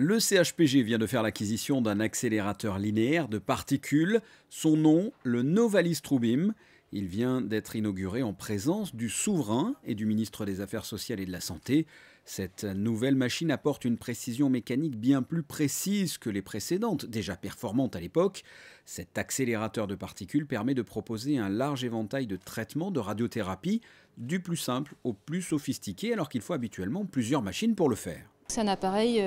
Le CHPG vient de faire l'acquisition d'un accélérateur linéaire de particules. Son nom, le Novalis Trubim. Il vient d'être inauguré en présence du souverain et du ministre des Affaires sociales et de la Santé. Cette nouvelle machine apporte une précision mécanique bien plus précise que les précédentes, déjà performantes à l'époque. Cet accélérateur de particules permet de proposer un large éventail de traitements de radiothérapie, du plus simple au plus sophistiqué, alors qu'il faut habituellement plusieurs machines pour le faire. C'est un appareil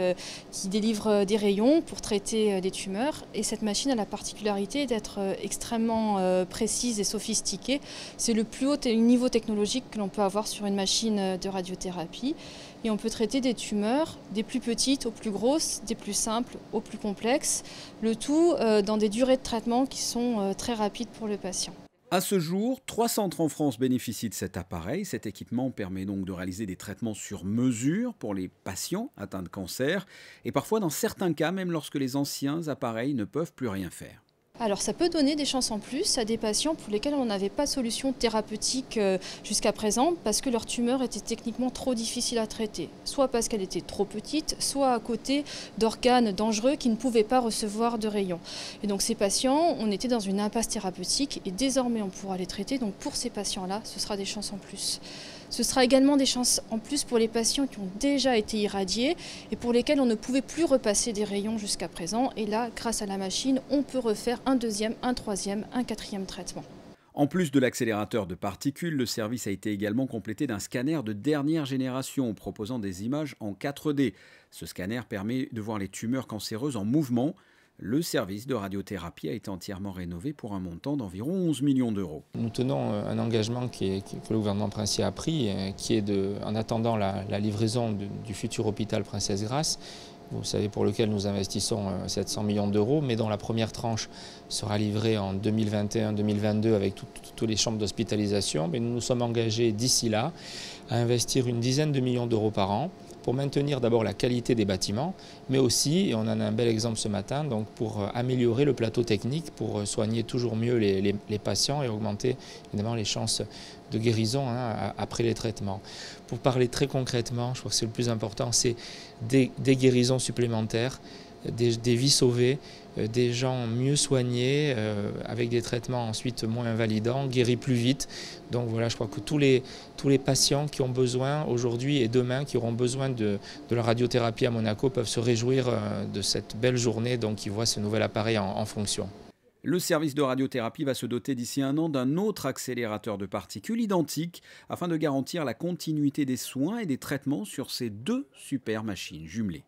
qui délivre des rayons pour traiter des tumeurs et cette machine a la particularité d'être extrêmement précise et sophistiquée. C'est le plus haut niveau technologique que l'on peut avoir sur une machine de radiothérapie et on peut traiter des tumeurs des plus petites aux plus grosses, des plus simples aux plus complexes, le tout dans des durées de traitement qui sont très rapides pour le patient. À ce jour, 3 centres en France bénéficient de cet appareil. Cet équipement permet donc de réaliser des traitements sur mesure pour les patients atteints de cancer et parfois dans certains cas, même lorsque les anciens appareils ne peuvent plus rien faire. Alors ça peut donner des chances en plus à des patients pour lesquels on n'avait pas de solution thérapeutique jusqu'à présent parce que leur tumeur était techniquement trop difficile à traiter. Soit parce qu'elle était trop petite, soit à côté d'organes dangereux qui ne pouvaient pas recevoir de rayons. Et donc ces patients, on était dans une impasse thérapeutique et désormais on pourra les traiter. Donc pour ces patients-là, ce sera des chances en plus. Ce sera également des chances en plus pour les patients qui ont déjà été irradiés et pour lesquels on ne pouvait plus repasser des rayons jusqu'à présent. Et là, grâce à la machine, on peut refaire un deuxième, un troisième, un quatrième traitement. En plus de l'accélérateur de particules, le service a été également complété d'un scanner de dernière génération proposant des images en 4D. Ce scanner permet de voir les tumeurs cancéreuses en mouvement. Le service de radiothérapie a été entièrement rénové pour un montant d'environ 11 millions d'euros. Nous tenons un engagement que le gouvernement princier a pris, qui est en attendant la livraison du futur hôpital Princesse Grace, vous savez, pour lequel nous investissons 700 millions d'euros, mais dont la première tranche sera livrée en 2021-2022 avec toutes les chambres d'hospitalisation. Mais nous nous sommes engagés d'ici là à investir une dizaine de millions d'euros par an pour maintenir d'abord la qualité des bâtiments, mais aussi, et on en a un bel exemple ce matin, donc pour améliorer le plateau technique, pour soigner toujours mieux les patients et augmenter évidemment les chances de guérison après les traitements. Pour parler très concrètement, je crois que c'est le plus important, c'est des guérisons supplémentaires, des vies sauvées, des gens mieux soignés, avec des traitements ensuite moins invalidants, guéris plus vite. Donc voilà, je crois que tous les patients qui ont besoin aujourd'hui et demain, qui auront besoin de la radiothérapie à Monaco, peuvent se réjouir de cette belle journée donc, qui voit ce nouvel appareil en fonction. Le service de radiothérapie va se doter d'ici un an d'un autre accélérateur de particules identique afin de garantir la continuité des soins et des traitements sur ces deux super machines jumelées.